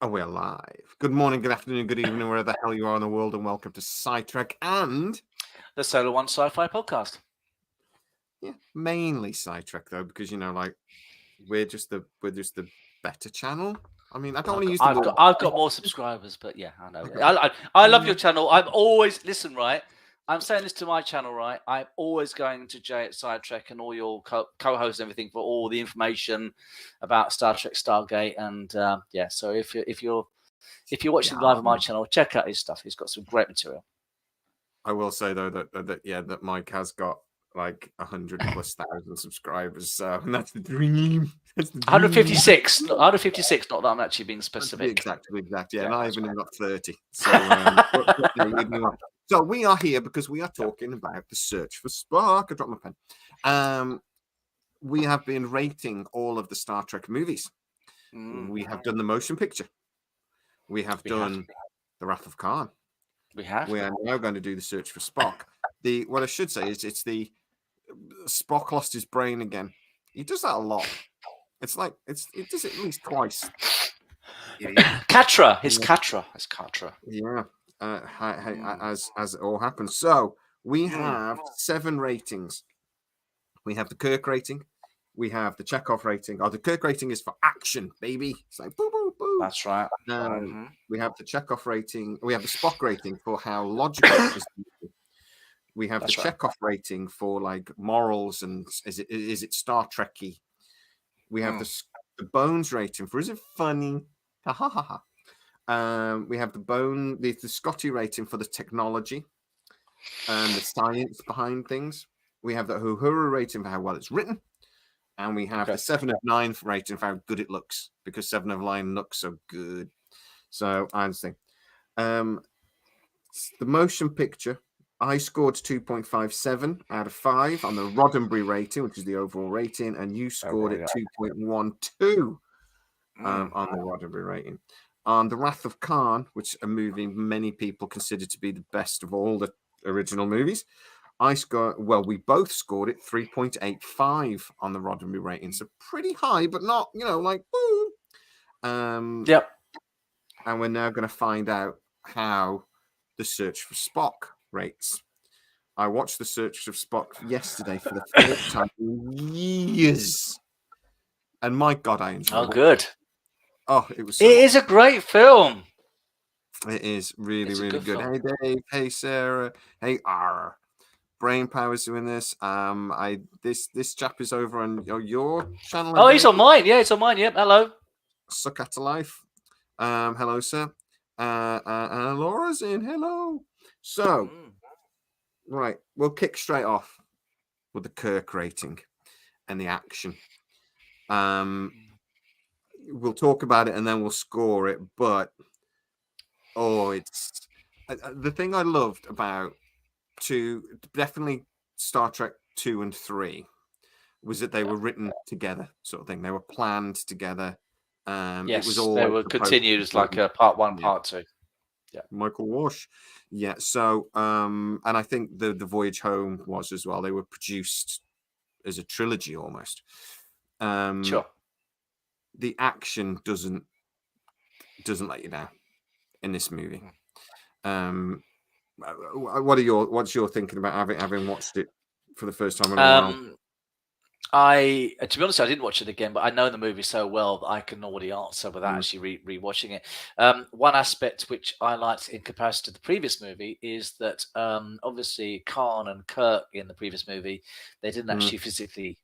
Oh, we're live. Good morning, good afternoon, good evening, wherever the hell you are in the world, and welcome to Sci-Trek and The Solar One Sci-Fi Podcast. mainly Sci-Trek though, because we're just the better channel. I mean, I don't want to use the word. I've got more subscribers, but yeah, I know. I love your channel. I'm always listen, right. I'm saying this to my channel, right? I'm always going to Jay at Sci-Trek and all your co-hosts and everything for all the information about Star Trek, Stargate, and yeah. So if you're watching live on my channel, check out his stuff. He's got some great material. I will say though that Mike has got like 100,000+ subscribers, so and that's the dream. That's the dream. 156, 156. Not that I'm actually being specific. Exactly. Yeah, and I haven't even got 30. So, so we are here because we are talking about the search for Spock. I dropped my pen. We have been rating all of the Star Trek movies. We have done the motion picture. We have done The Wrath of Khan. We are now going to do the search for Spock. What I should say is it's the Spock lost his brain again. He does that a lot. It's like it does it at least twice. Katra. It's Katra. Yeah. As it all happens. So we have 7 ratings. We have the Kirk rating. We have the Chekhov rating. Oh, the Kirk rating is for action, baby. It's like boo, boo, boo. That's right. We have the Chekhov rating. We have the Spock rating for how logical it is. We have the Chekhov rating for like morals and is it Star Trek-y? We have the Bones rating for is it funny? Ha ha ha ha. We have the Scotty rating for the technology and the science behind things. We have the Uhura rating for how well it's written. And we have the 7 of 9 rating for how good it looks, because 7 of 9 looks so good. So I understand. The motion picture, I scored 2.57 out of 5 on the Roddenberry rating, which is the overall rating, and you scored it 2.12 on the Roddenberry rating. On The Wrath of Khan, which a movie many people consider to be the best of all the original movies, we both scored it 3.85 on the Roddenberry rating. So pretty high, but not, like, woo. Yep. And we're now going to find out how the search for Spock rates. I watched the search of Spock yesterday for the first time in years. And my God, I enjoyed it. Oh, good. Oh, it was. It is a great film. It is really, really good. Hey, Dave. Hey, Sarah. Hey, R. Brain Power's doing this. This chap is over on your channel. Oh, he's on mine. Yeah, it's on mine. Yep. Hello. Suck at life. Hello, sir. And Laura's in. Hello. So, right, we'll kick straight off with the Kirk rating and the action. We'll talk about it and then we'll score it. But it's the thing I loved about definitely Star Trek 2 and 3 was that they were written together, sort of thing. They were planned together. Yes, it was all they were continued as like a part 1, part 2. Yeah, Michael Walsh. Yeah, so and I think the Voyage Home was as well. They were produced as a trilogy almost. Sure. The action doesn't let you down in this movie. What's your thinking about having watched it for the first time in a while? To be honest, I didn't watch it again, but I know the movie so well that I can already answer without actually rewatching it. One aspect which I liked in comparison to the previous movie is that obviously Khan and Kirk in the previous movie, they didn't actually physically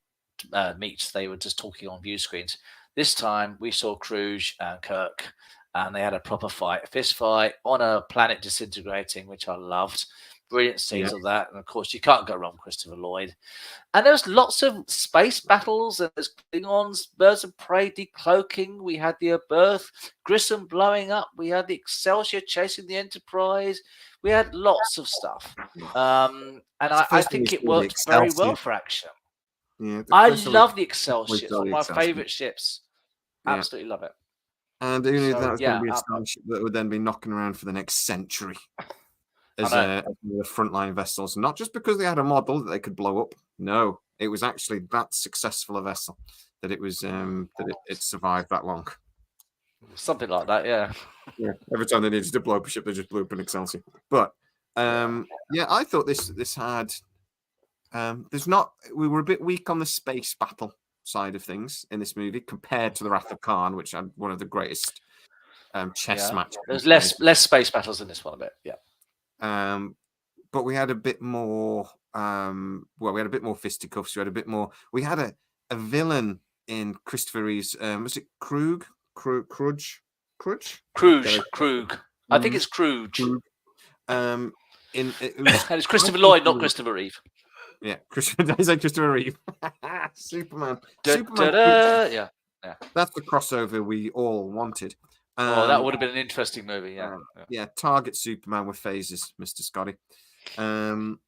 meet. They were just talking on view screens. This time we saw Cruise and Kirk, and they had a proper fight, a fist fight on a planet disintegrating, which I loved. Brilliant scenes of that. And of course, you can't go wrong with Christopher Lloyd. And there's lots of space battles, and there's Klingons, birds of prey decloaking. We had the Berth, Grissom blowing up. We had the Excelsior chasing the Enterprise. We had lots of stuff. And I think it worked very well for action. Yeah, I love the Excelsior. It's one of my favorite ships. Absolutely love it. And who knew that was going to be a starship that would then be knocking around for the next century as the frontline vessels? Not just because they had a model that they could blow up. No, it was actually that successful a vessel that it was that it survived that long. something like that. Yeah. Yeah. Every time they needed to blow up a ship, they just blew up an Excelsior. But yeah, I thought this had. There's not. We were a bit weak on the space battle side of things in this movie compared to the Wrath of Khan, which had one of the greatest chess matches. There's less space battles in this one a bit. Yeah. But we had a bit more. Well, we had a bit more fisticuffs. We had a bit more. We had a villain in Christopher Reeve's. Was it Krug? Krug? I think it's Krug. And it's Christopher Lloyd, not Christopher Reeve. Yeah, Christopher Reeve. Superman. Yeah. That's the crossover we all wanted. That would have been an interesting movie. Yeah. Yeah. Target Superman with phases, Mr. Scotty. But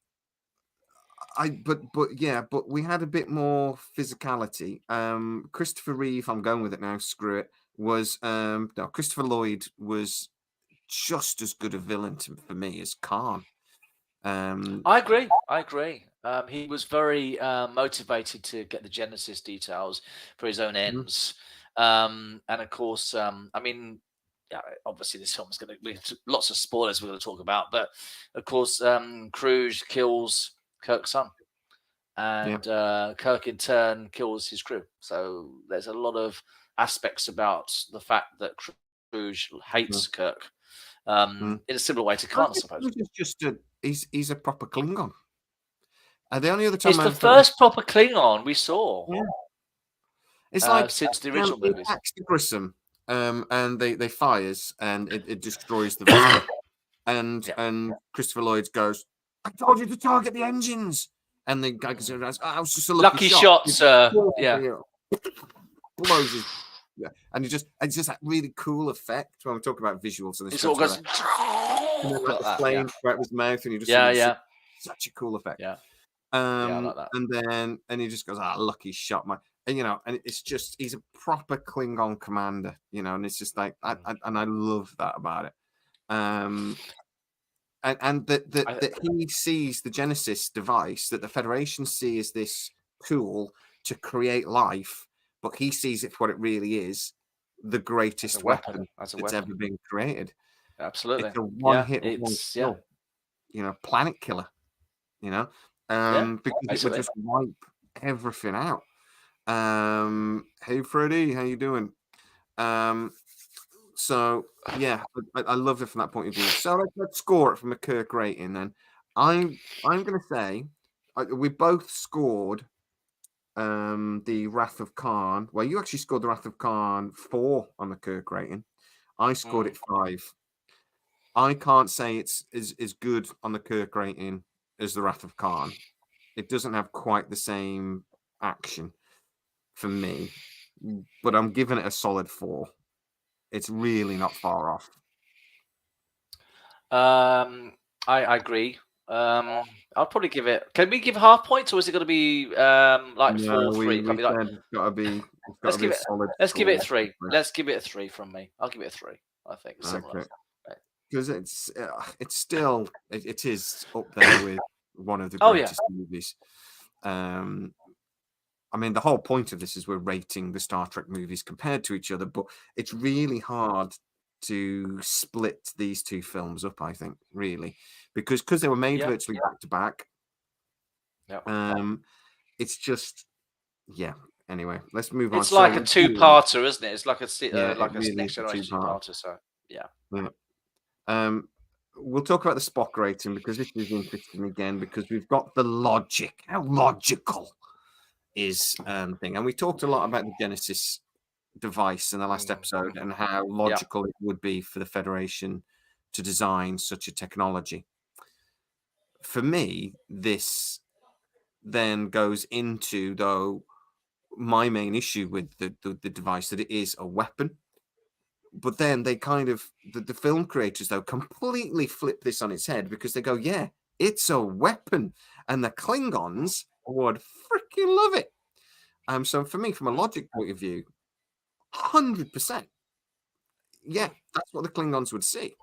we had a bit more physicality. Christopher Reeve, I'm going with it now. Screw it. Was no, Christopher Lloyd was just as good a villain for me as Khan. I agree. He was very motivated to get the Genesis details for his own ends. And of course, I mean, obviously this film is going to be lots of spoilers we're going to talk about, but of course, Cruz kills Kirk's son, and Kirk in turn kills his crew. So there's a lot of aspects about the fact that Cruz hates Kirk in a similar way to Khan, I suppose. He's a proper Klingon. The only other time it's the first proper Klingon we saw. Yeah. It's like since the original movies. The Grissom, and they fires and it destroys the vessel. and Christopher Lloyd goes, "I told you to target the engines." And the guy goes, "I was just a lucky shot, sir." Yeah. Blows his, and it's just that really cool effect when we talk about visuals. And this all goes. The flame out his mouth, and you just such a cool effect. Yeah. I like that. And he just goes, lucky shot, man. And and it's just he's a proper Klingon commander, and it's just like I love that about it. And that he sees the Genesis device that the Federation see as this tool to create life, but he sees it for what it really is, the greatest weapon that's ever been created. Absolutely. It's a one-hit, planet killer, because it would just wipe everything out. Hey, Freddie, how you doing? So, yeah, I love it from that point of view. So let's score it from a Kirk rating then. I'm going to say we both scored the Wrath of Khan. Well, you actually scored the Wrath of Khan 4 on the Kirk rating. I scored it 5. I can't say it's as good on the Kirk rating as the Wrath of Khan. It doesn't have quite the same action for me, but I'm giving it a solid 4. It's really not far off. I agree. I'll probably give it. Can we give half points, or is it going to be like 4-3? It's got to be. Let's give it solid. Let's give it 3. Let's give it a 3 from me. I'll give it a 3. I think similar. Okay. Because it's still it is up there with one of the greatest movies. I mean, the whole point of this is we're rating the Star Trek movies compared to each other, but it's really hard to split these two films up, I think, really, because they were made virtually back to back. It's just, Anyway, let's move on. It's like a two-parter, isn't it? It's like a really Next Generation two-parter. So we'll talk about the Spock rating because this is interesting again because we've got the logic. How logical is thing, and we talked a lot about the Genesis device in the last episode and how logical it would be for the Federation to design such a technology. For me, this then goes into, though, my main issue with the device, that it is a weapon. But then they kind of, the film creators, though, completely flip this on its head because they go, yeah, it's a weapon. And the Klingons would freaking love it. So for me, from a logic point of view, 100%. Yeah, that's what the Klingons would see.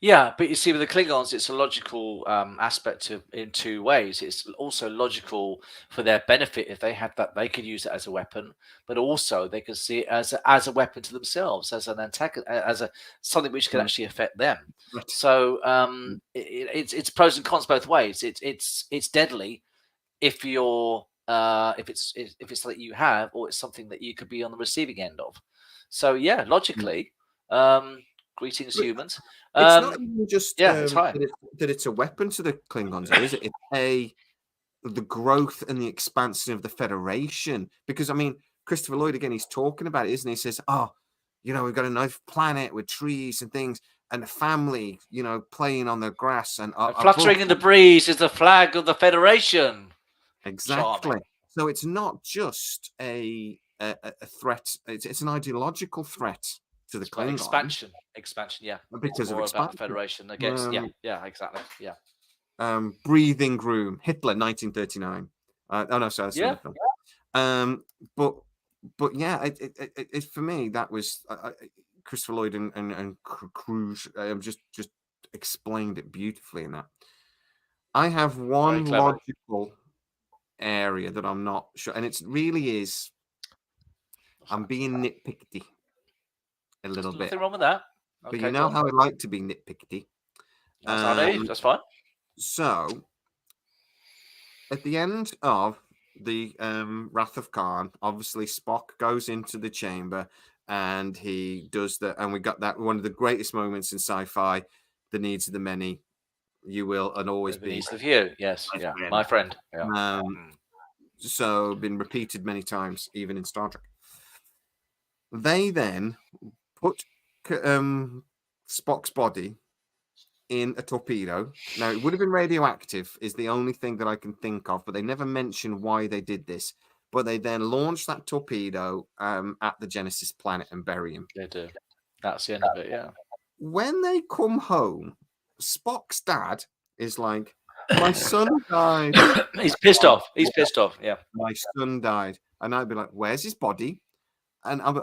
Yeah, but you see, with the Klingons, it's a logical aspect in two ways. It's also logical for their benefit if they had that, they could use it as a weapon, but also they could see it as a weapon to themselves, as an antagonist, as a something which could actually affect them. Right. So it's pros and cons both ways. It's deadly if you're if it's something you have, or it's something that you could be on the receiving end of. So yeah, logically, greetings But humans. it's not even just Yeah, it's fine. that it's a weapon to the Klingons, though, is it? It's the growth and the expansion of the Federation. Because I mean, Christopher Lloyd again, he's talking about it, isn't he? He says, "Oh, we've got a nice planet with trees and things, and a family, playing on the grass, and Fluttering in the breeze is the flag of the Federation." exactly." Charming. So it's not just a threat; it's an ideological threat to the Klingons. Expansion. Yeah, Because it's of more about expansion. the Federation against. Yeah, exactly. Yeah. Breathing Room, Hitler, 1939. Oh no, sorry, that's another film. But yeah, it for me that was Christopher Lloyd and Cruz just explained it beautifully in that. I have one logical area that I'm not sure, and it really is. I'm being nitpicky a little bit. Nothing wrong with that. But you know how I like to be nitpicky. That's fine. So, at the end of the Wrath of Khan, obviously Spock goes into the chamber and he does and we got that one of the greatest moments in sci-fi, the needs of the many, you will and always The be needs of few. Yes, my friend. Yeah. So been repeated many times, even in Star Trek. They then put Spock's body in a torpedo. Now, it would have been radioactive, is the only thing that I can think of, but they never mention why they did this. But they then launched that torpedo at the Genesis planet and bury him. They do. That's the end of it, yeah. When they come home, Spock's dad is like, my son died. He's pissed off. Yeah. My son died. And I'd be like, where's his body? And I'll be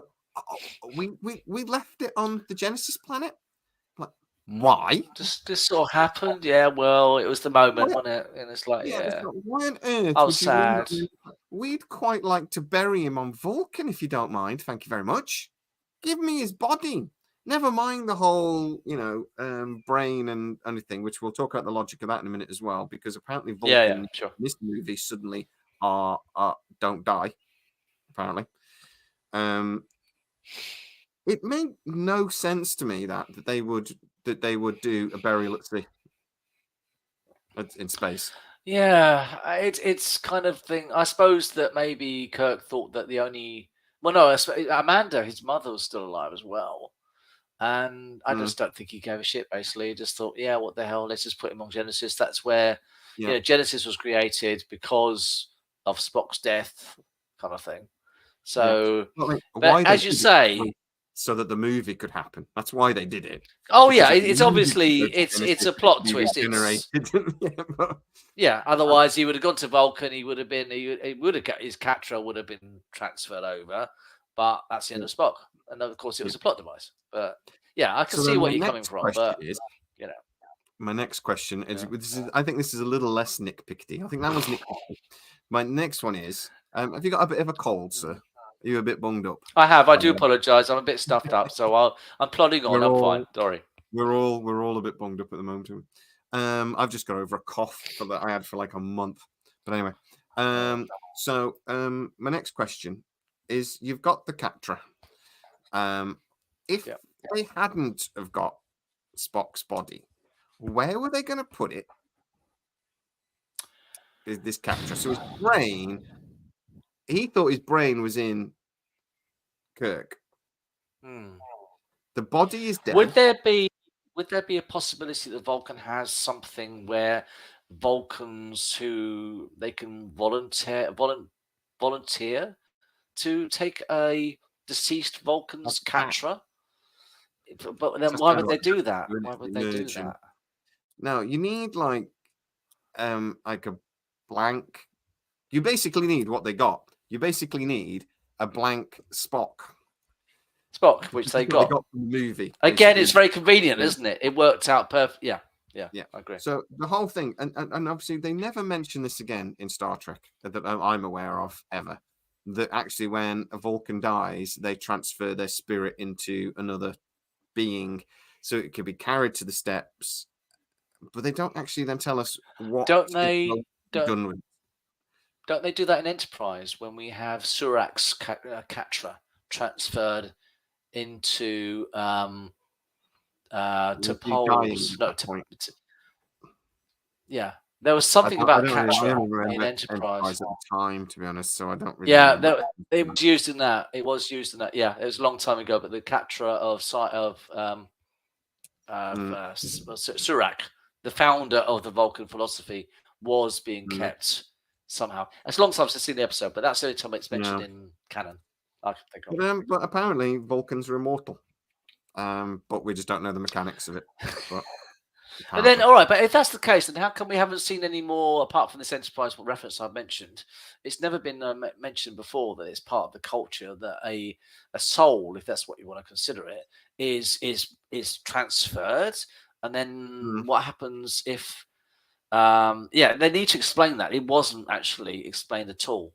we left it on the Genesis planet. Like, why? This sort of happened. Yeah, well, it was the moment, wasn't it? And it's like, yeah. Why on earth I was sad. We'd quite like to bury him on Vulcan, if you don't mind. Thank you very much. Give me his body. Never mind the whole, brain and anything, which we'll talk about the logic of that in a minute as well, because apparently Vulcan sure. in this movie suddenly don't die. Apparently, it made no sense to me that they would do a burial at sea in space. Yeah, it's kind of thing. I suppose that maybe Kirk thought that the only Amanda, his mother, was still alive as well, and I just don't think he gave a shit. Basically, he just thought, yeah, what the hell? Let's just put him on Genesis. That's where Genesis was created because of Spock's death, kind of thing. So, but as you say, so that the movie could happen. That's why they did it. Oh yeah, it's obviously it's a plot twist. Yeah, otherwise he would have gone to Vulcan. He would have got his Catra would have been transferred over, but that's the end of Spock. And of course, it was a plot device. But yeah, I can see what you're coming from. But my next question is: I think this is a little less nitpicky. I think that was nitpicky. My next one is: have you got a bit of a cold, sir? Are you a bit bunged up? I have. I do apologise. I'm a bit stuffed up, so I'm plodding on. I'm fine. Sorry. We're all a bit bunged up at the moment. I've just got over a cough that I had for like a month. But anyway, so my next question is: you've got the Catra. If they hadn't have got Spock's body, where were they going to put it? This Catra. So his brain. He thought his brain was in Kirk. The body is dead. Would there be a possibility that Vulcan has something where Vulcans who they can volunteer to take a deceased Vulcan's Catra? But then why would they do that? Why would they do that? No, you need like a blank. You basically need what they got. You basically need a blank Spock. Spock, which they got. From the movie. Again, it's very convenient, isn't it? It worked out perfect. Yeah. I agree. So the whole thing, and obviously they never mention this again in Star Trek that I'm aware of ever. That actually, when a Vulcan dies, they transfer their spirit into another being, so it can be carried to the steps. But they don't actually then tell us what. Don't they do that in Enterprise when we have Surak's Katra transferred into to Poles? No, yeah. There was something about Katra in Enterprise at the time, to be honest. So I don't really. Yeah, it was used in that. It was used in that. Yeah, it was a long time ago. But the Katra of Surak, the founder of the Vulcan philosophy, was being kept somehow. It's a long time since I've seen the episode, but that's the only time it's mentioned in canon. I can think of. But apparently Vulcans are immortal, but we just don't know the mechanics of it. But and then, all right, but if that's the case, then how come we haven't seen any more apart from this Enterprise reference I've mentioned? It's never been mentioned before that it's part of the culture that a soul, if that's what you want to consider it, is transferred. And then what happens if? They need to explain that. It wasn't actually explained at all.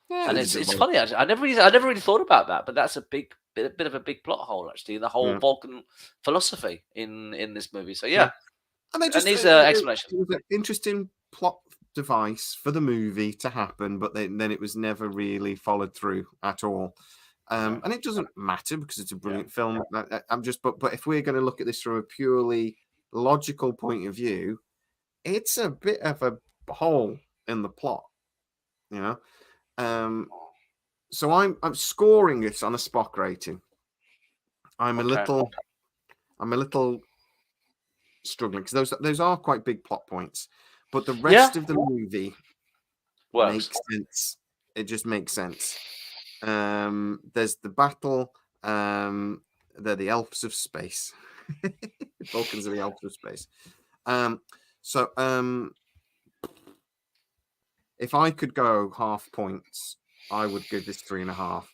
Yeah, and it's funny. I never really thought about that, but that's a bit of a big plot hole actually. The whole Vulcan philosophy in this movie. So yeah. And these are explanations. It was an interesting plot device for the movie to happen, but then it was never really followed through at all. And it doesn't matter because it's a brilliant film. I'm just, but if we're going to look at this from a purely logical point of view, it's a bit of a hole in the plot, you know. So I'm scoring it on a Spock rating. I'm a little struggling because those are quite big plot points, but the rest of the movie makes sense. It just makes sense. There's the battle. They're the elves of space. Vulcans are the elves of space. If I could go half points, I would give this 3.5,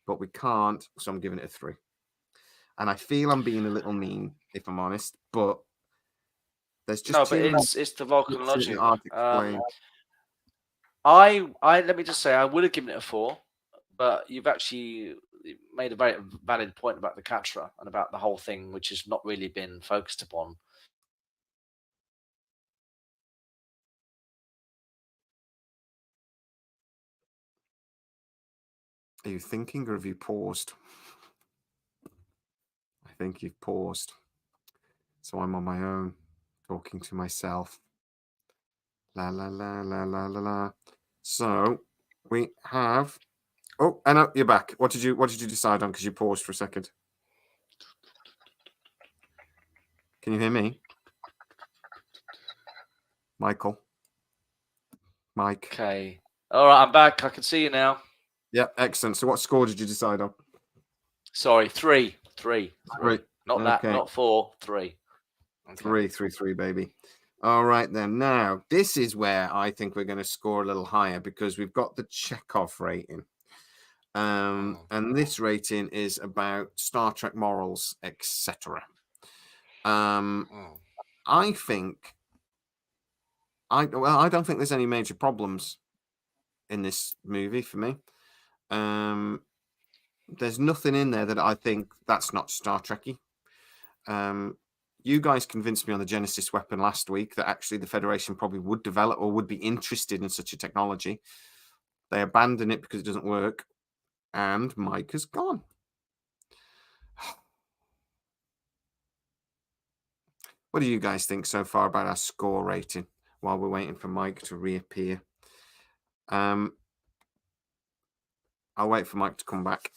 but we can't, so I'm giving it a 3. And I feel I'm being a little mean, if I'm honest, but there's just it's the Vulcan logic. Let me just say, I would have given it a 4, but you've actually made a very valid point about the Katra and about the whole thing, which has not really been focused upon. Are you thinking or have you paused? I think you've paused. So I'm on my own, talking to myself. La la la la la la la. So we have. Oh, Anna, you're back. What did you decide on? Because you paused for a second. Can you hear me, Michael? Mike. Okay. All right, I'm back. I can see you now. Yeah, excellent. So what score did you decide on? Sorry, 3. 3. Not that, not 4, 3. Okay. 3, baby. All right, then. Now, this is where I think we're going to score a little higher because we've got the Chekhov rating. And this rating is about Star Trek morals, etc. I think I don't think there's any major problems in this movie for me. There's nothing in there that I think that's not Star Trekky. You guys convinced me on the Genesis weapon last week that actually the Federation probably would develop or would be interested in such a technology. They abandon it because it doesn't work, and Mike has gone. What do you guys think so far about our score rating while we're waiting for Mike to reappear? I'll wait for Mike to come back.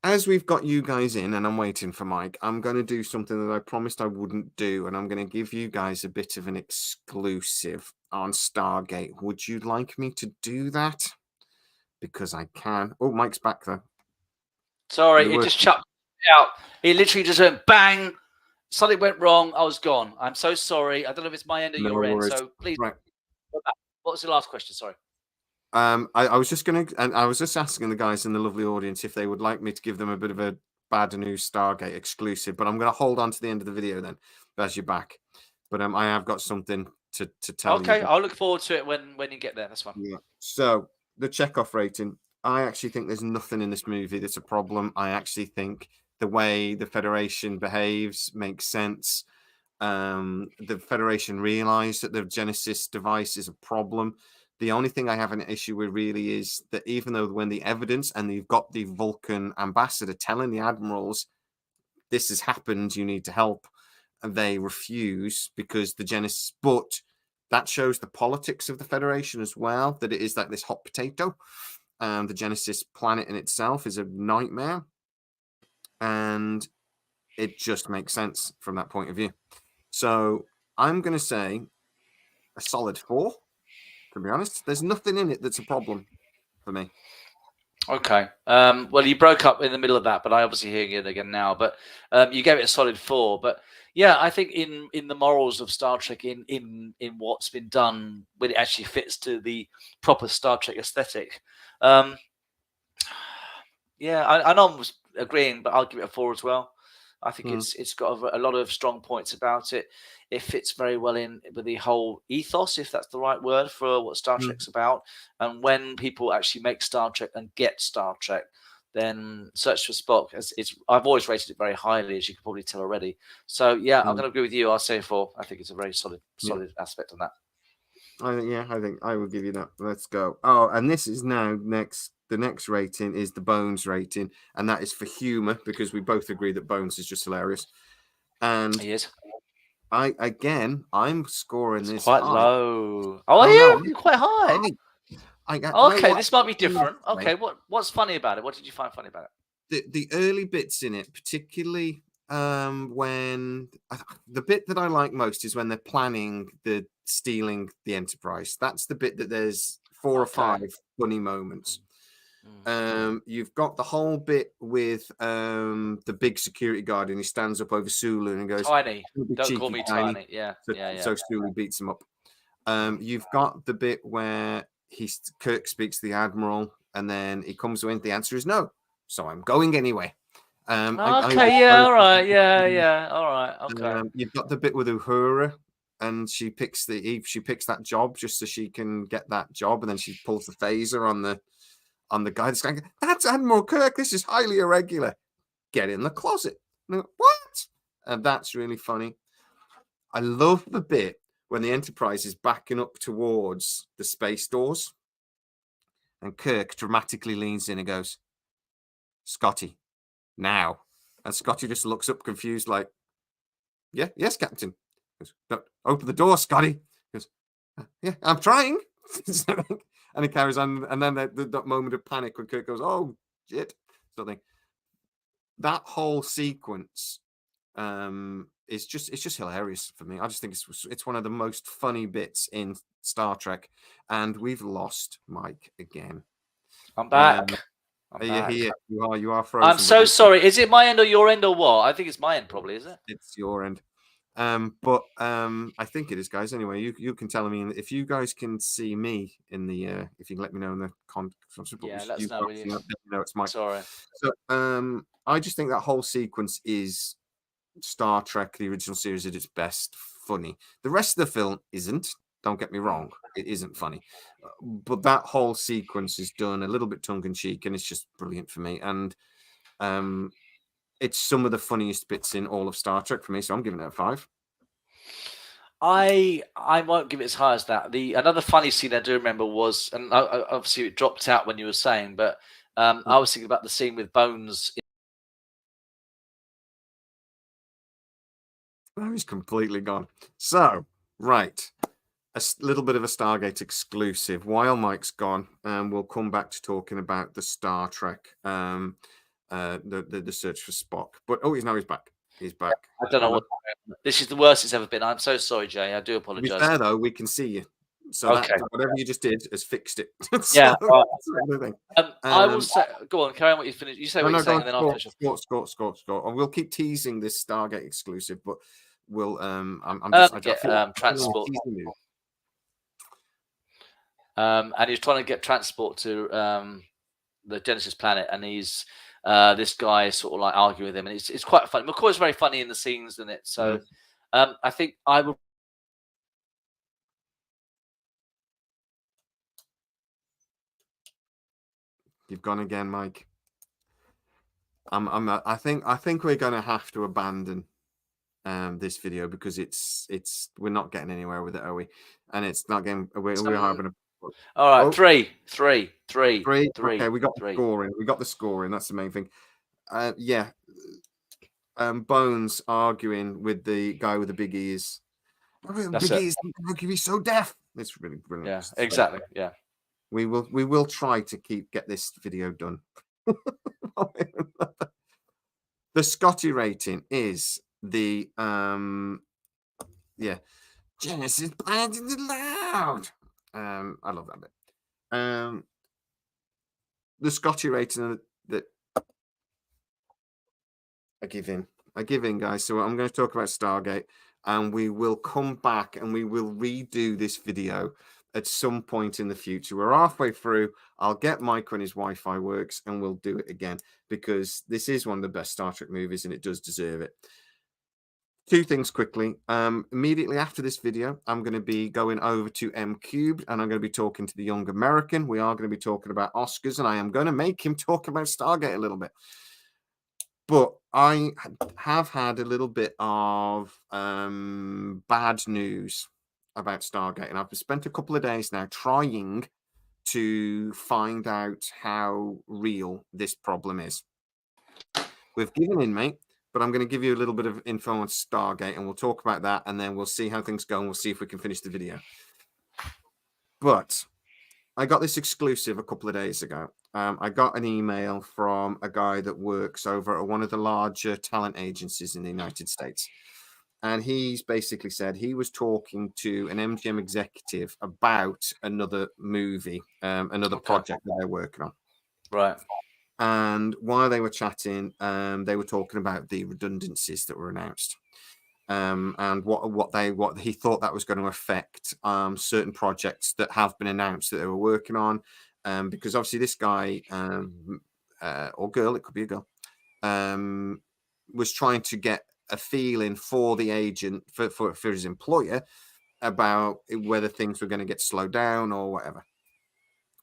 As we've got you guys in and I'm waiting for Mike, I'm going to do something that I promised I wouldn't do, and I'm going to give you guys a bit of an exclusive on Stargate. Would you like me to do that? Because I can. Oh, Mike's back though. Sorry, it just chucked out. It literally just went bang. Something went wrong. I was gone. I'm so sorry. I don't know if it's my end or your end. So please. Right. What was the last question? Sorry. I was just asking the guys in the lovely audience if they would like me to give them a bit of a bad news Stargate exclusive, but I'm going to hold on to the end of the video then, as you're back. But I have got something to tell you. Okay, I'll look forward to it when you get there. That's fine. Yeah. So the Chekhov rating, I actually think there's nothing in this movie that's a problem. I actually think the way the Federation behaves makes sense. The Federation realized that the Genesis device is a problem. The only thing I have an issue with really is that even though when the evidence and you've got the Vulcan ambassador telling the admirals, this has happened, you need to help, and they refuse because the Genesis, but that shows the politics of the Federation as well, that it is like this hot potato. The Genesis planet in itself is a nightmare. And it just makes sense from that point of view. So I'm going to say a solid 4, to be honest. There's nothing in it that's a problem for me. Okay. Well, you broke up in the middle of that, but I obviously hear it again now. But you gave it a solid 4. But yeah, I think in the morals of Star Trek, in what's been done, when it actually fits to the proper Star Trek aesthetic. Yeah, I know I'm agreeing, but I'll give it a 4 as well. I think it's got a lot of strong points about it. It fits very well in with the whole ethos, if that's the right word for what Star Trek's about. And when people actually make Star Trek and get Star Trek, then Search for Spock, I've always rated it very highly, as you can probably tell already. So yeah, I'm going to agree with you. I'll say 4. I think it's a very solid aspect on that. I think I will give you that. Let's go. Oh, and this is now next. The next rating is the Bones rating, and that is for humor because we both agree that Bones is just hilarious. And he is. I'm scoring this quite high. low. Oh, yeah, you're quite high. Okay, this might be different. Okay, what's funny about it? What did you find funny about it? The early bits in it, particularly when the bit that I like most is when they're planning the stealing the Enterprise. That's the bit that there's 4 or 5 funny moments. You've got the whole bit with the big security guard, and he stands up over Sulu and goes, "Tiny, don't call me tiny." Yeah, so Sulu beats him up. You've got the bit where Kirk speaks to the Admiral, and then he comes in. The answer is no, so I'm going anyway. All right, okay. You've got the bit with Uhura, and she picks that job just so she can get that job, and then she pulls the phaser on the guy that's going, that's Admiral Kirk. This is highly irregular. Get in the closet. What? And that's really funny. I love the bit when the Enterprise is backing up towards the space doors, and Kirk dramatically leans in and goes, Scotty, now. And Scotty just looks up confused, like, yes, Captain. He goes, no, open the door, Scotty. He goes, yeah, I'm trying. And he carries on, and then that moment of panic when Kirk goes, "Oh shit!" something. That whole sequence is just hilarious for me. I just think it's one of the most funny bits in Star Trek, and we've lost Mike again. I'm back. Are you here? You are frozen. I'm so sorry. Is it my end or your end or what? I think it's my end, probably. Is it? It's your end. But I think it is, guys. Anyway, you can tell me if you guys can see me in the if you can let me know in the comments. Yeah, let us know. It's Mike. Sorry. So I just think that whole sequence is Star Trek, the original series, at its best funny. The rest of the film isn't. Don't get me wrong, it isn't funny, but that whole sequence is done a little bit tongue in cheek, and it's just brilliant for me. And it's some of the funniest bits in all of Star Trek for me, so I'm giving it a 5. I won't give it as high as that. Another funny scene I do remember was, and obviously it dropped out when you were saying, but I was thinking about the scene with Bones. Oh, he's completely gone. So, right, a little bit of a Stargate exclusive. While Mike's gone, we'll come back to talking about the Star Trek, the search for Spock. But he's back. He's back. I don't know what. This is the worst it's ever been. I'm so sorry, Jay. I do apologize. To be fair, though, we can see you. So whatever you just did has fixed it. Yeah. I will say. Go on, carry on what you finished. You say what you're saying, and then I'll finish. Score. And we'll keep teasing this Stargate exclusive, but we'll. Transport. And he's trying to get transport to the Genesis planet, and he's this guy is sort of like arguing with him, and it's quite funny. McCoy's very funny in the scenes in it, so I think I would. You've gone again, Mike. I think we're going to have to abandon this video because we're not getting anywhere with it, are we? And it's not getting. We're having a. All right, three. Okay, we got the scoring. We got the scoring. That's the main thing. Yeah. Bones arguing with the guy with the big ears. Big ears make you so deaf. It's really brilliant. Yeah, exactly. Yeah. We will try to get this video done. The Scotty rating is the Genesis planted the loud. I love that bit. The Scotty rating that I give in, guys. So I'm going to talk about Stargate, and we will come back and we will redo this video at some point in the future. We're halfway through. I'll get Mike when his Wi-Fi works, and we'll do it again because this is one of the best Star Trek movies, and it does deserve it. Two things quickly. Immediately after this video, I'm going to be going over to M Cubed, and I'm going to be talking to the young American. We are going to be talking about Oscars, and I am going to make him talk about Stargate a little bit. But I have had a little bit of bad news about Stargate, and I've spent a couple of days now trying to find out how real this problem is. We've given in, mate, but I'm going to give you a little bit of info on Stargate, and we'll talk about that, and then we'll see how things go, and we'll see if we can finish the video. But I got this exclusive a couple of days ago. I got an email from a guy that works over at one of the larger talent agencies in the United States. And he's basically said he was talking to an MGM executive about another movie, another project that they're working on. Right. And while they were chatting, they were talking about the redundancies that were announced. And what he thought that was going to affect certain projects that have been announced that they were working on, because obviously this guy or girl, it could be a girl, was trying to get a feeling for the agent for his employer about whether things were going to get slowed down or whatever.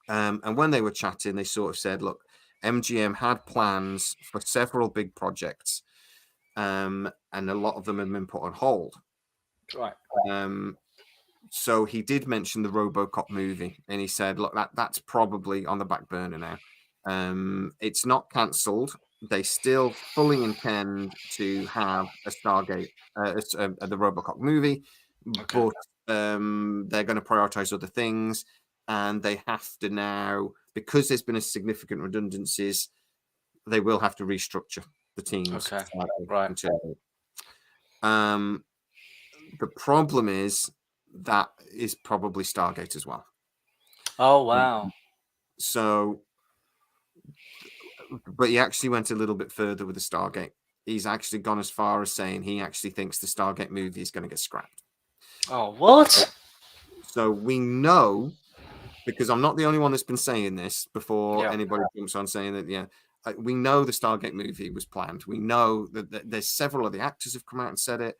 And when they were chatting, they sort of said, "Look, MGM had plans for several big projects." And a lot of them have been put on hold. Right. So he did mention the RoboCop movie, and he said, "Look, that's probably on the back burner now. It's not cancelled. They still fully intend to have a Stargate, the RoboCop movie, but they're going to prioritize other things, and they have to now, because there's been a significant redundancies, they will have to restructure the teams." Okay. Right. The problem is that is probably Stargate as well. Oh, wow. So, but he actually went a little bit further with the Stargate. He's actually gone as far as saying he actually thinks the Stargate movie is going to get scrapped. Oh, what? So we know, because I'm not the only one that's been saying this before anybody jumps on saying that, we know the Stargate movie was planned. We know that there's several of the actors have come out and said it.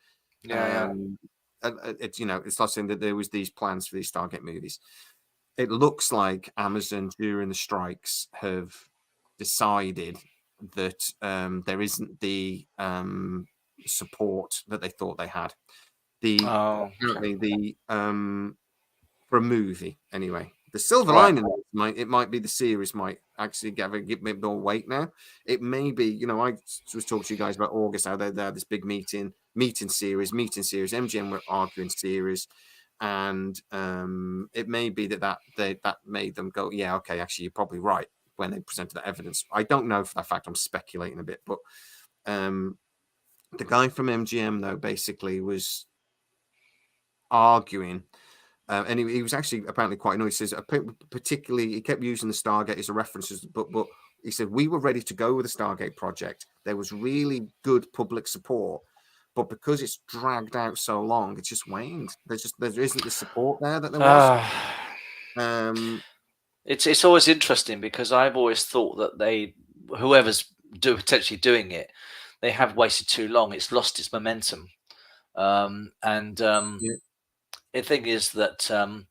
It's not saying that there was these plans for these Stargate movies. It looks like Amazon during the strikes have decided that there isn't the support that they thought they had. Apparently for a movie anyway. The silver lining might be the series might actually give me more weight now. It may be, I was talking to you guys about August, how they had this big meeting series. MGM were arguing series, and it may be that made them go, yeah, okay, actually, you're probably right when they presented that evidence. I don't know for that fact. I'm speculating a bit, but the guy from MGM though basically was arguing. And he was actually apparently quite annoyed. He says, particularly, he kept using the Stargate as a reference, but he said, we were ready to go with the Stargate project. There was really good public support, but because it's dragged out so long, it's just waned. There isn't the support there that there was. It's always interesting because I've always thought that whoever's potentially doing it, they have wasted too long. It's lost its momentum. And Yeah. the thing is that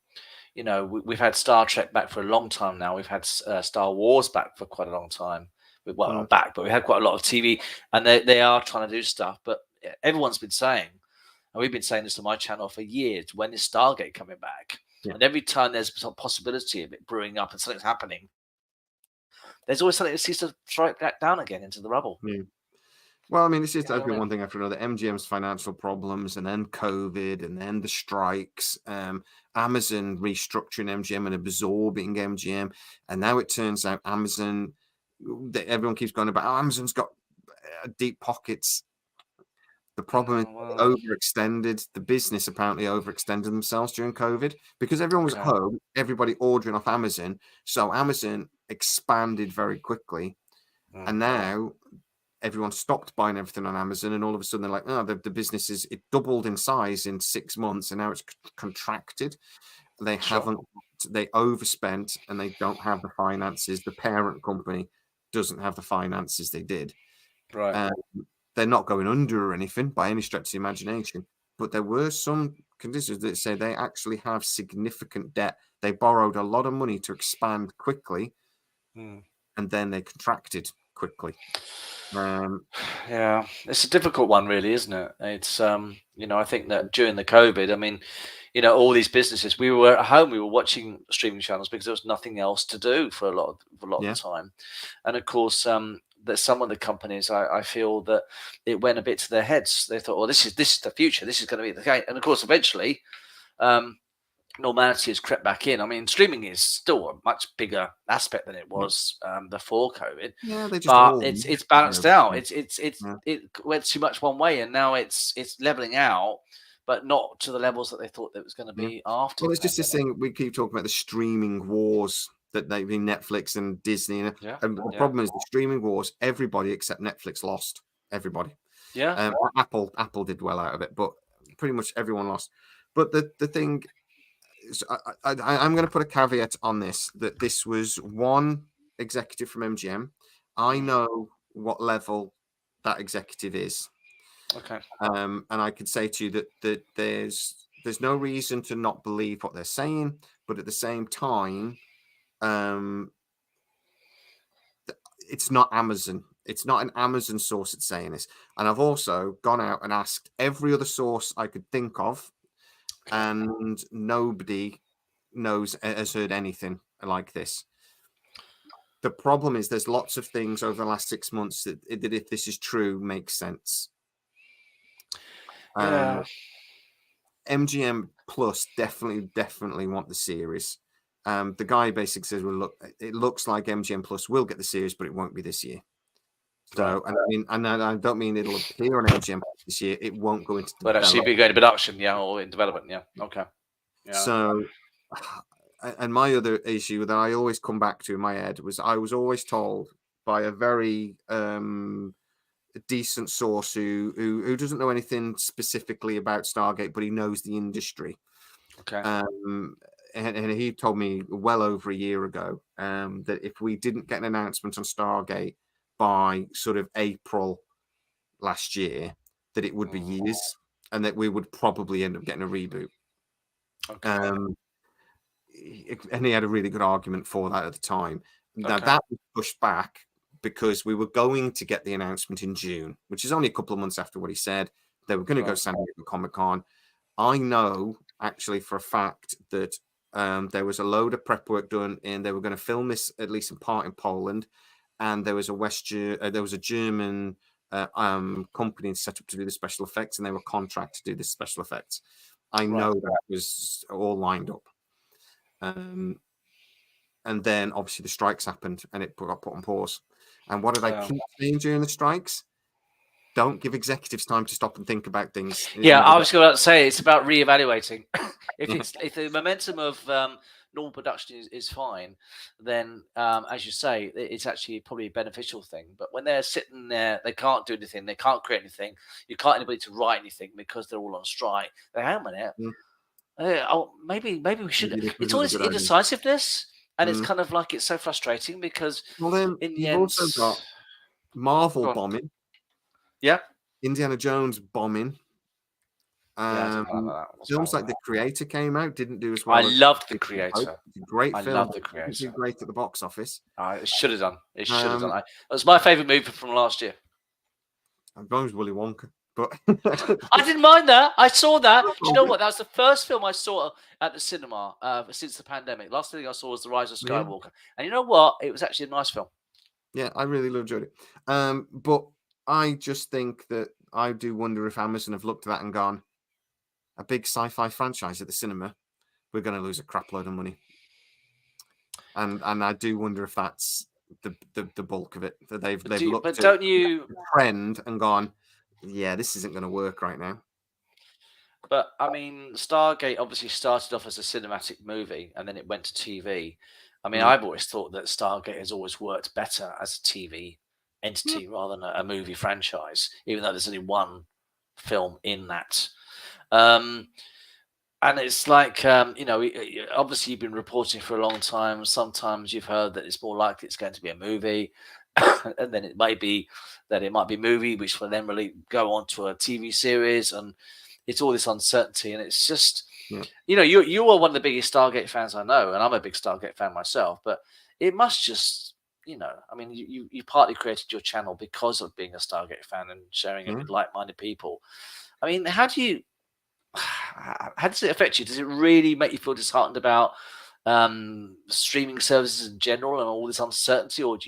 we've had Star Trek back for a long time now. We've had Star Wars back for quite a long time. Well, not back, but we had quite a lot of TV, and they are trying to do stuff. But everyone's been saying, and we've been saying this on my channel for years, when is Stargate coming back? Yeah. And every time there's some possibility of it brewing up and something's happening, there's always something that seems to strike back down again into the rubble. Yeah. Well, I mean, it's just been one thing after another. MGM's financial problems, and then COVID, and then the strikes. Amazon restructuring MGM and absorbing MGM, and now it turns out Amazon. Everyone keeps going about, Amazon's got deep pockets. The problem is they overextended. The business apparently overextended themselves during COVID because everyone was at home. Everybody ordering off Amazon, so Amazon expanded very quickly, and now everyone stopped buying everything on Amazon, and all of a sudden they're like, oh, the business it doubled in size in 6 months, and now it's contracted. They overspent, and they don't have the finances. The parent company doesn't have the finances they did. Right. They're not going under or anything by any stretch of the imagination, but there were some conditions that say they actually have significant debt. They borrowed a lot of money to expand quickly, and then they contracted quickly. Yeah, it's a difficult one, really, isn't it? It's I think that during the COVID, I mean, all these businesses, we were at home, we were watching streaming channels because there was nothing else to do for a lot of the time, and of course, that some of the companies, I feel that it went a bit to their heads. They thought, well, this is the future. This is going to be the case, and of course, eventually, normality has crept back in. I mean, streaming is still a much bigger aspect than it was before COVID. Yeah, but it's balanced out. It went too much one way, and now it's leveling out, but not to the levels that they thought it was going to be after. Well, it's just this thing we keep talking about, the streaming wars that they've been Netflix and Disney. And the problem is the streaming wars. Everybody except Netflix lost. Everybody. Yeah. Apple did well out of it, but pretty much everyone lost. But the thing. I'm going to put a caveat on this, that this was one executive from MGM. I know what level that executive is. Okay. And I could say to you that there's no reason to not believe what they're saying, but at the same time, it's not Amazon. It's not an Amazon source that's saying this. And I've also gone out and asked every other source I could think of, and nobody has heard anything like this. The problem is there's lots of things over the last 6 months that if this is true, makes sense. MGM Plus definitely want the series. The guy basically says, well, look, it looks like MGM Plus will get the series, but it won't be this year. So, and I don't mean it'll appear on MGM this year. It won't go into but actually be going to production, or in development, okay. Yeah. So, and my other issue that I always come back to in my head was I was always told by a very decent source who doesn't know anything specifically about Stargate, but he knows the industry. Okay. And he told me well over a year ago that if we didn't get an announcement on Stargate by sort of April last year, that it would be years, and that we would probably end up getting a reboot. Okay. And he had a really good argument for that at the time. Now that was pushed back because we were going to get the announcement in June, which is only a couple of months after what he said. They were going to go to San Diego Comic-Con. I know actually for a fact that there was a load of prep work done, and they were going to film this at least in part in Poland. And there was a German company set up to do the special effects, and they were contracted to do the special effects. I know that was all lined up. And then obviously the strikes happened, and it got put on pause. And what did I keep saying during the strikes? Don't give executives time to stop and think about things. Yeah, I was going to say it's about reevaluating. if the momentum of normal production is fine, then as you say, it's actually probably a beneficial thing. But when they're sitting there, they can't do anything, they can't create anything, you can't anybody to write anything because they're all on strike. They hang on it. Maybe we should. It's always indecisiveness, and it's kind of like it's so frustrating because then in the you've end, also got Marvel bombing. Yeah. Indiana Jones bombing. Yeah, I that. Films like The Creator came out, didn't do as well. I loved The Creator. It's a great film. Love The Creator. Didn't do great at the box office. It should have done. It should have done. It was my favourite movie from last year. I've gone with Willy Wonka, but I didn't mind that. I saw that. Do you know what? That was the first film I saw at the cinema since the pandemic. Last thing I saw was The Rise of Skywalker, and you know what? It was actually a nice film. Yeah, I really enjoyed it. But I just think that I do wonder if Amazon have looked at that and gone, a big sci-fi franchise at the cinema, we're going to lose a crap load of money. And I do wonder if that's the bulk of it, that they've looked at the trend and gone, yeah, this isn't going to work right now. But I mean, Stargate obviously started off as a cinematic movie and then it went to TV. I mean, I've always thought that Stargate has always worked better as a TV entity rather than a movie franchise, even though there's only one film in that. And it's like, obviously you've been reporting for a long time. Sometimes you've heard that it's more likely it's going to be a movie. And then it might be that it might be a movie, which will then really go on to a TV series. And it's all this uncertainty. And it's just, you are one of the biggest Stargate fans I know. And I'm a big Stargate fan myself. But it must just, I mean, you partly created your channel because of being a Stargate fan and sharing it with like-minded people. I mean, how does it affect you? Does it really make you feel disheartened about streaming services in general and all this uncertainty, or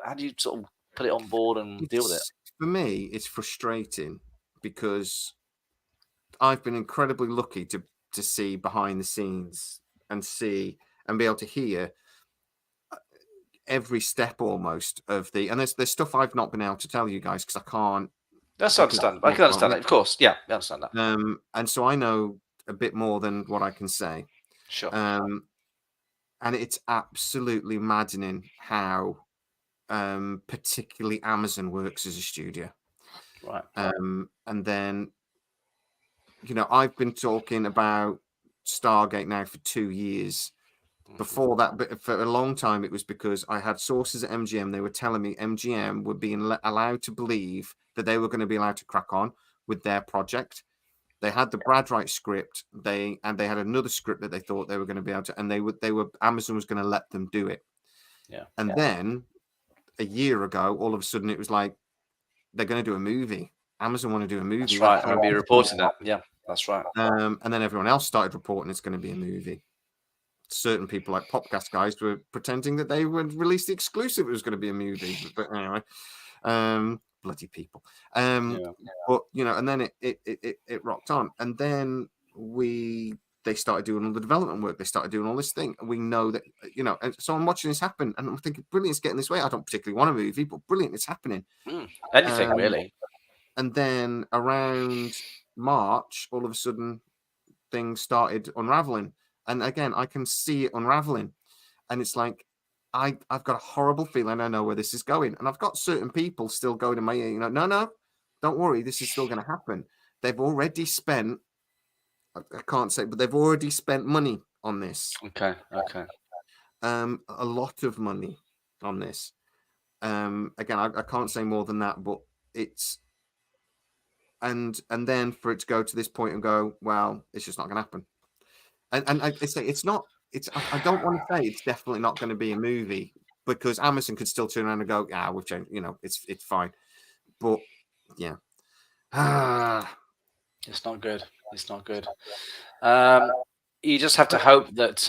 how do you sort of put it on board and deal with it? For me, it's frustrating because I've been incredibly lucky to see behind the scenes and be able to hear every step almost of and there's stuff I've not been able to tell you guys because I can't. That's understandable. I can understand that, of course. Yeah, I understand that. And so I know a bit more than what I can say. Sure. And it's absolutely maddening how particularly Amazon works as a studio. Right. And then, I've been talking about Stargate now for 2 years. Before that, but for a long time, it was because I had sources at MGM. They were telling me MGM were being allowed to believe that they were going to be allowed to crack on with their project. They had the Brad Wright script. They had another script that they thought they were going to be able to, and Amazon was going to let them do it. Yeah. And then a year ago, all of a sudden, it was like they're going to do a movie. Amazon want to do a movie. That's right. I remember you reporting that. Yeah, that's right. And then everyone else started reporting it's going to be a movie. Certain people like Popcast guys were pretending that they would release the exclusive. It was going to be a movie, but anyway, bloody people. But and then it rocked on, and then they started doing all the development work. They started doing all this thing. And we know that and so I'm watching this happen, and I'm thinking, brilliant, it's getting this way. I don't particularly want a movie, but brilliant, it's happening. Anything really. And then around March, all of a sudden, things started unraveling. And again, I can see it unraveling. And it's like, I've got a horrible feeling I know where this is going. And I've got certain people still going in my ear, no, don't worry, this is still going to happen. They've already spent, I can't say, but they've already spent money on this. Okay. A lot of money on this. Again, I can't say more than that, but it's, and then for it to go to this point and go, well, it's just not going to happen. And I say it's not. I don't want to say it's definitely not going to be a movie because Amazon could still turn around and go, "Yeah, we've changed. It's fine." But yeah, it's not good. It's not good. You just have to hope that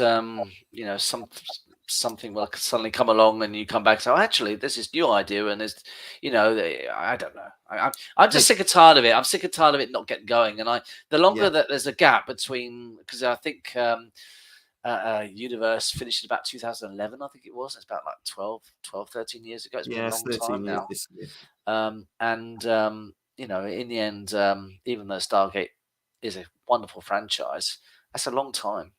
something will suddenly come along and you come back and say, oh, actually, this is your idea, and there's, I don't know. I'm just sick and tired of it. I'm sick and tired of it not getting going. And the longer that there's a gap between, because I think Universe finished in about 2011, I think it was. It's about like 13 years ago. It's been a long time now. This year. In the end, even though Stargate is a wonderful franchise, that's a long time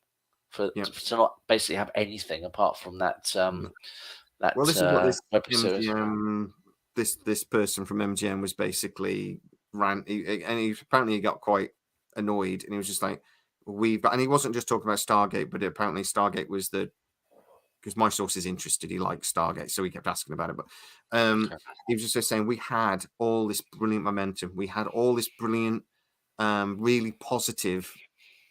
to not basically have anything apart from that. Well, this is what this person from MGM was basically ran, and he got quite annoyed, and he was just like, and he wasn't just talking about Stargate, but apparently Stargate was the because my source is interested. He likes Stargate, so he kept asking about it. But he was just saying we had all this brilliant momentum. We had all this brilliant, really positive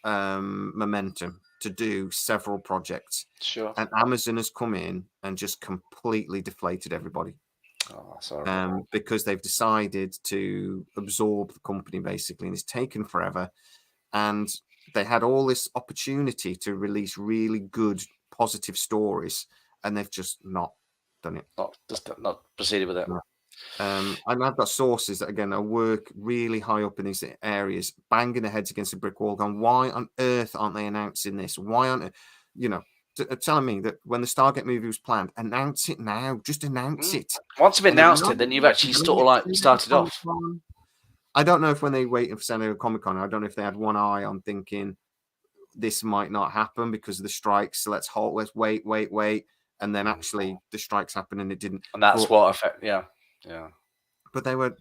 momentum to do several projects. Sure. And Amazon has come in and just completely deflated everybody. Oh, sorry. Because they've decided to absorb the company basically, and it's taken forever. And they had all this opportunity to release really good, positive stories, and they've just not done it. Not proceeded with it. No. And I've got sources that again work really high up in these areas, banging their heads against a brick wall, going, "Why on earth aren't they announcing this? Why aren't telling me that when the Stargate movie was planned, announce it now. Just announce it. Once you've announced it, then you've actually sort of like started off. I don't know if when they waited for San Diego Comic-Con, I don't know if they had one eye on thinking this might not happen because of the strikes. So let's wait. And then actually the strikes happened and it didn't. And that's what affected, yeah. But they were,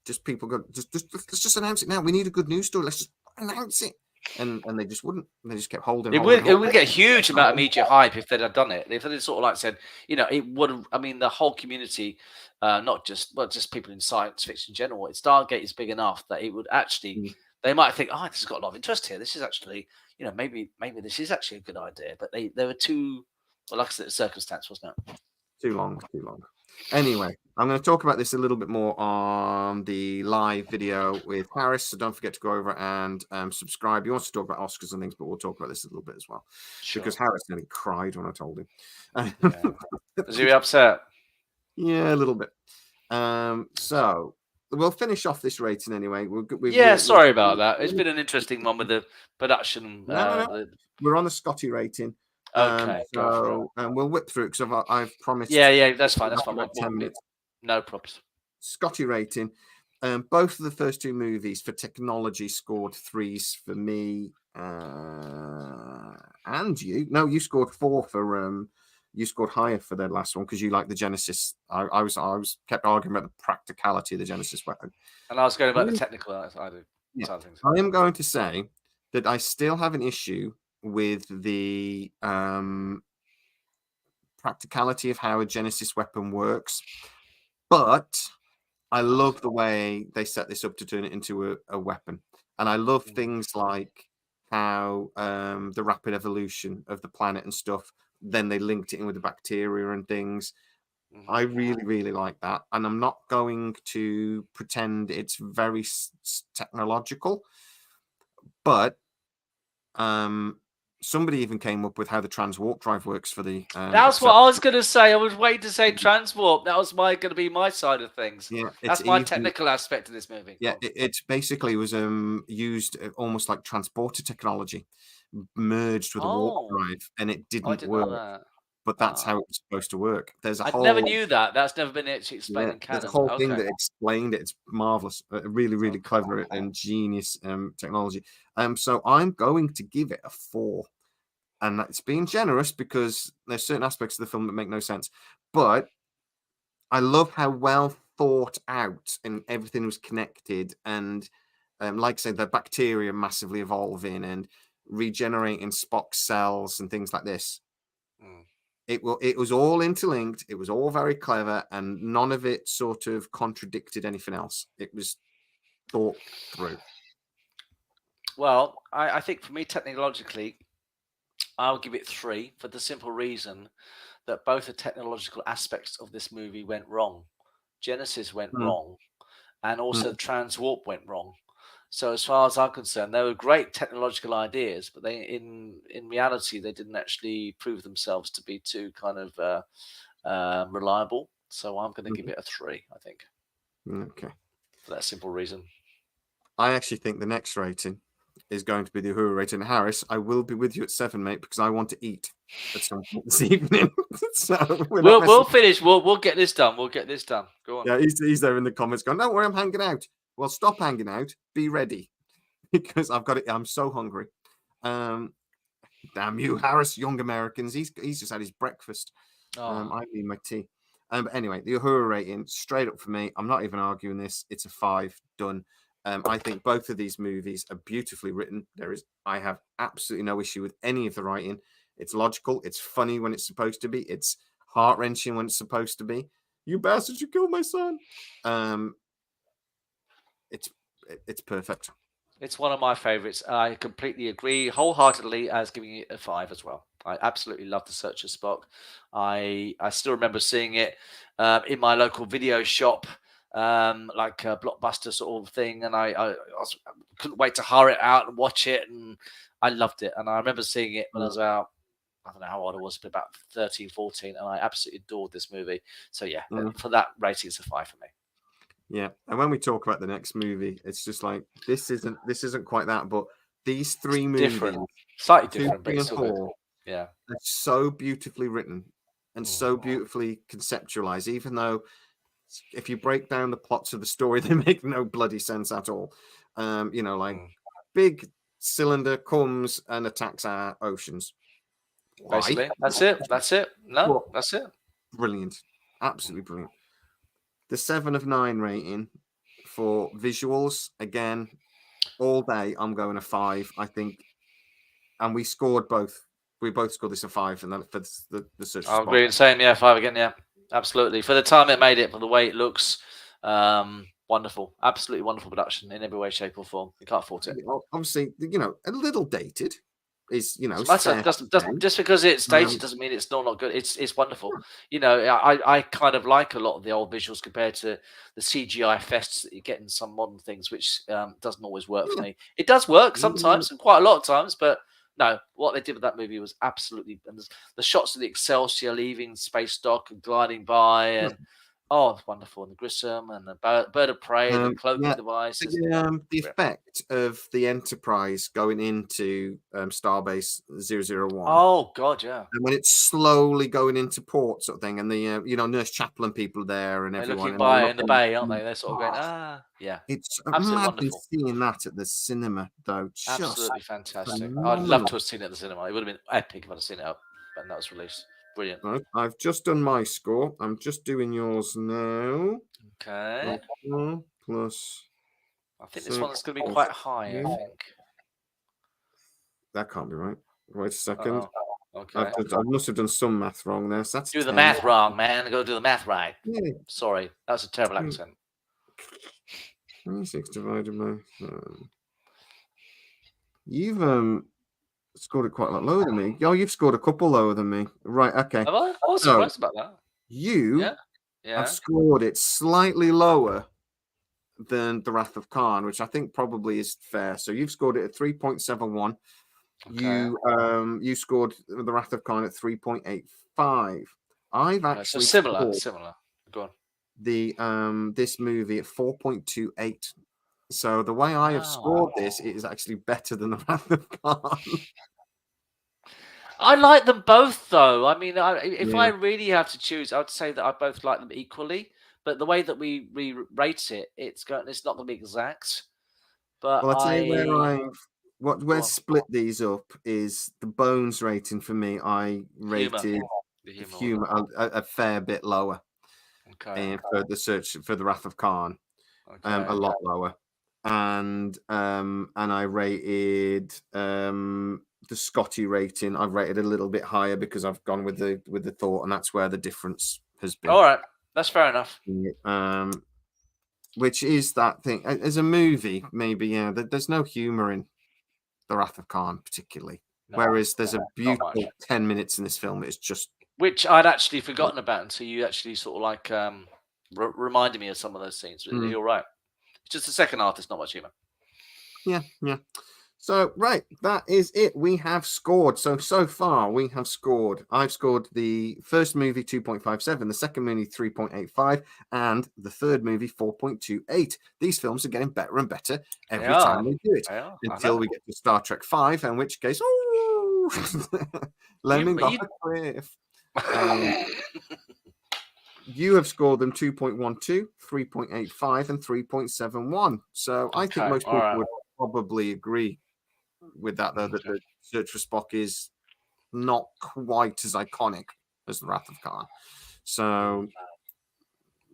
just people go, let's just announce it now. We need a good news story. Let's just announce it. And they just wouldn't. They just kept holding. It would get a huge amount of media hype if they'd have done it. If they'd sort of like said, it would have. I mean, the whole community, not just people in science fiction in general. Stargate is big enough that it would actually. They might think, oh, this has got a lot of interest here. This is actually, maybe this is actually a good idea. But they were too, well, like I said, circumstance, wasn't it? Too long. Anyway, I'm going to talk about this a little bit more on the live video with Harris. So don't forget to go over and subscribe. He wants to talk about Oscars and things, but we'll talk about this a little bit as well. Sure. Because Harris nearly cried when I told him. Yeah. Was he upset? Yeah, a little bit. So we'll finish off this rating anyway. Sorry about that. It's been an interesting one with the production. No. We're on the Scotty rating. Okay. We'll whip through it because I've promised. Yeah, that's fine. That's fine. About 10 minutes. No problems. Scotty rating. Both of the first two movies for technology scored 3s for me and you. No, you scored 4 for. You scored higher for the last one because you like the Genesis. I was kept arguing about the practicality of the Genesis weapon, and I was going about the technical. I do. Yeah. I am going to say that I still have an issue with the practicality of how a Genesis weapon works, but I love the way they set this up to turn it into a weapon, and I love things like how the rapid evolution of the planet and stuff. Then they linked it in with the bacteria and things. I really, really like that, and I'm not going to pretend it's very technological, but somebody even came up with how the transwarp drive works for the. That's what I was going to say. I was waiting to say transwarp. That was going to be my side of things. Yeah, that's my technical aspect of this movie. Yeah, it basically was used almost like transporter technology, merged with a warp drive, and it didn't work. But that's how it was supposed to work. There's a whole. I never knew that. That's never been actually explained in canon. There's a whole thing that explained it. It's marvelous, really, really clever and genius technology. So I'm going to give it a 4. And that's being generous because there's certain aspects of the film that make no sense. But I love how well thought out and everything was connected. And like I said, the bacteria massively evolving and regenerating Spock's cells and things like this. It was all interlinked. It was all very clever. And none of it sort of contradicted anything else. It was thought through. Well, I think for me, technologically, I'll give it 3 for the simple reason that both the technological aspects of this movie went wrong. Genesis went wrong, and also the transwarp went wrong. So as far as I'm concerned, they were great technological ideas, but they, in reality, they didn't actually prove themselves to be too kind of reliable. So I'm going to give it a 3, I think. Okay. For that simple reason. I actually think the next rating is going to be the Uhura rating. Harris, I will be with you at 7, mate, because I want to eat at some point this evening. So we'll finish. We'll get this done. We'll get this done. Go on. Yeah, he's there in the comments going, "Don't worry, I'm hanging out." Well, stop hanging out. Be ready, because I've got it. I'm so hungry. Damn you, Harris, young Americans. He's just had his breakfast. I need my tea. But anyway, the Uhura rating, straight up for me. I'm not even arguing this. It's a 5. Done. I think both of these movies are beautifully written. I have absolutely no issue with any of the writing. It's logical. It's funny when it's supposed to be. It's heart-wrenching when it's supposed to be. You bastards, you killed my son. It's perfect. It's one of my favorites. I completely agree wholeheartedly as giving it a 5 as well. I absolutely love The Search of Spock. I still remember seeing it in my local video shop, like a Blockbuster sort of thing, and I couldn't wait to hire it out and watch it, and I loved it. And I remember seeing it when I was about, I don't know how old I was, but about 13, 14, and I absolutely adored this movie. So yeah, for that rating, it's a 5 for me. Yeah, and when we talk about the next movie, it's just like this isn't quite that, but these three movies, slightly different, 2, but 3, it's and still 4, good. Yeah, they're so beautifully written and so beautifully conceptualized. Even though, if you break down the plots of the story, they make no bloody sense at all. Big cylinder comes and attacks our oceans. Why? Basically, that's it. No, that's it. Brilliant, absolutely brilliant. The 7 of 9 rating for visuals, again, all day. I'm going a 5. I think, and we scored both. We both scored this a 5, and then for the Search. I'll agree. Same, yeah, 5 again. Yeah, absolutely. For the time it made it, for the way it looks, wonderful, absolutely wonderful production in every way, shape, or form. You can't fault it. Obviously, a little dated. Is just because it's dated doesn't mean it's not good. It's wonderful. I kind of like a lot of the old visuals compared to the CGI fests that you get in some modern things, which doesn't always work for me. It does work sometimes and quite a lot of times, but no, what they did with that movie was absolutely. And the shots of the Excelsior leaving space dock and gliding by, and it's wonderful. And the Grissom and the bird of prey, the cloaking devices. The effect of the Enterprise going into Starbase 001. Oh God, yeah. And when it's slowly going into port, sort of thing, and the Nurse Chaplain people are there, and they're everyone looking by in the bay, aren't they? They're sort of going, yeah. It's imagine seeing that at the cinema, though. Absolutely fantastic. I'd love to have seen it at the cinema. It would have been epic if I'd have seen it when that was released. Brilliant. Right, I've just done my score. I'm just doing yours now. Okay. Plus. I think this one's going to be quite high, I think. That can't be right. Wait a second. Okay. I must have done some math wrong there. So that's do the math wrong, man. Go do the math right. Yeah. Sorry. That was a terrible accent. 26 divided by... You've scored it quite a lot lower than me. Oh, you've scored a couple lower than me. Right, okay. Have I? I was surprised about that. You have scored it slightly lower than The Wrath of Khan, which I think probably is fair. So you've scored it at 3.71. Okay. You scored The Wrath of Khan at 3.85. I've actually similar. Go on. This movie at 4.28. So the way I have scored this, it is actually better than The Wrath of Khan. I like them both, though. I mean, if I really have to choose, I would say that I both like them equally. But the way that we rate it, it's not going to be exact. But I'll tell you where split these up is the Bones rating for me. I rated the humor a fair bit lower. Okay. For the Search for The Wrath of Khan, a lot lower. And I rated the Scotty rating. I've rated a little bit higher because I've gone with the thought, and that's where the difference has been. All right, that's fair enough. Which is that thing as a movie, maybe there's no humor in The Wrath of Khan particularly, whereas there's a beautiful 10 minutes in this film. It's just which I'd actually forgotten about until you actually sort of like reminded me of some of those scenes. You're right. It's just the second half. There's not much humor. Yeah. So, right, that is it. We have scored. So far, we have scored. I've scored the first movie 2.57, the second movie 3.85, and the third movie 4.28. These films are getting better and better every time we do it. Until we get to Star Trek 5, in which case, landing off a cliff. You have scored them 2.12, 3.85, and 3.71. So I think most people would probably agree with that, though, that the Search for Spock is not quite as iconic as The Wrath of Khan. So,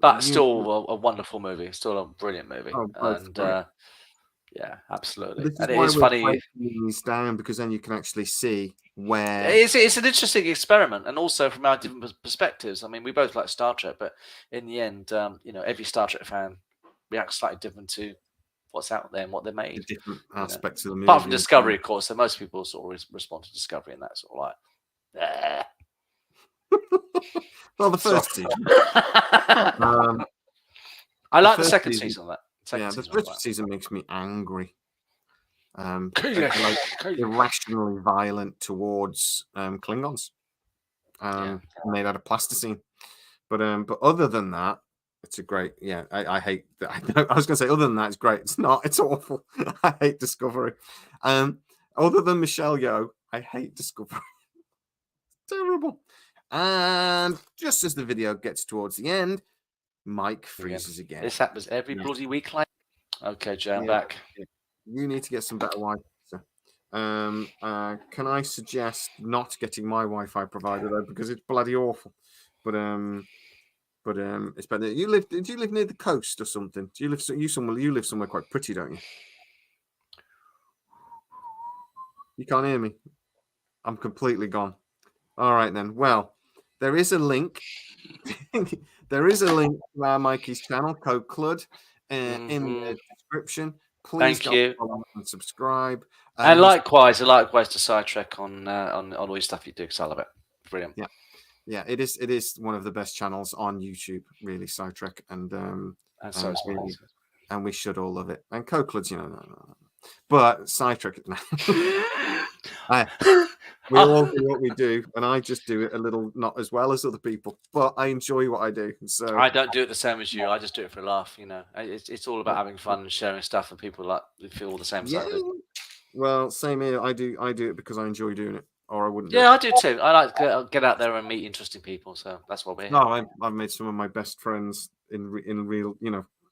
but still a wonderful movie, still a brilliant movie, and Yeah, absolutely. This is And it why is we're funny. breaking these down, because then you can actually see where It's an interesting experiment, and also from our different perspectives. I mean, we both like Star Trek, but in the end, every Star Trek fan reacts slightly different to what's out there and what they the made. different aspects of the Apart from movie. Discovery, of course, so most people sort of respond to Discovery, and that's sort of like, Well, the sorry. first season. I like the first second season- season of that. The first season makes me angry. Like. Irrationally violent towards Klingons, made out of plasticine. But other than that, it's a great. Yeah, I hate that. I was going to say other than that, it's great. It's not. It's awful. I hate Discovery. Other than Michelle Yeoh, I hate Discovery. Terrible. And just as the video gets towards the end, Mike freezes again. This happens every bloody week. Like, okay, Jay, I'm back. You need to get some better Wi-Fi. Can I suggest not getting my Wi-Fi provider though, because it's bloody awful. But it's better. Do you live near the coast or something? Do you live you live somewhere quite pretty, don't you? You can't hear me. I'm completely gone. All right then. Well, there is a link. There is a link to our Mikey's channel, Code Clud, in the description. Please follow and subscribe. And likewise to Sci-Trek on all your stuff you do, because I love it. Brilliant. Yeah, it is one of the best channels on YouTube, really, Sci-Trek, and we should all love it. And Code Clud's, no. But Sci-Trek, we all do what we do, and I just do it a little not as well as other people, but I enjoy what I do. So I don't do it the same as you. I just do it for a laugh. It's all about having fun and sharing stuff, and people feel the same as I do. Well, same here. I do it because I enjoy doing it, or I wouldn't. I do too. I like to get out there and meet interesting people, so that's what we're here. No, I've made some of my best friends in real,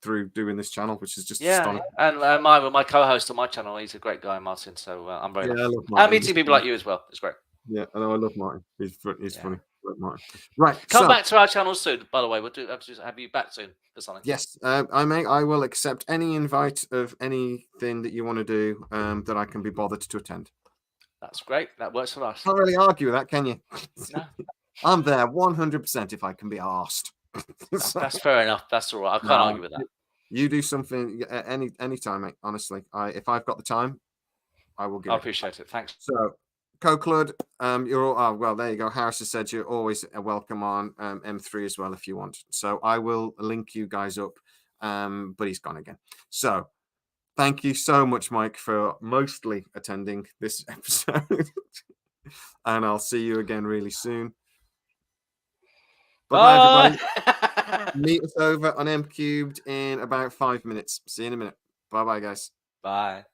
through doing this channel, which is just astonishing. And my co-host on my channel, he's a great guy, Martin. So I'm very lucky. And meeting people like you as well. It's great. Yeah, I know. I love Martin. He's funny. Martin. Right. Come back to our channel soon. By the way, we'll have you back soon for something. Yes, I will accept any invite of anything that you want to do that I can be bothered to attend. That's great. That works for us. Can't really argue with that, can you? No. I'm there 100% if I can be asked. That's fair enough. That's all right. I can't argue with that. You do something anytime, mate. Honestly, if I've got the time, I will give. I appreciate it. Thanks. So, Co-Clud, you're all. well, there you go. Harris has said you're always welcome on M3 as well if you want. So I will link you guys up. But he's gone again. So thank you so much, Mike, for mostly attending this episode. And I'll see you again really soon. Bye, everybody. Meet us over on M Cubed in about 5 minutes. See you in a minute. Bye-bye, guys. Bye.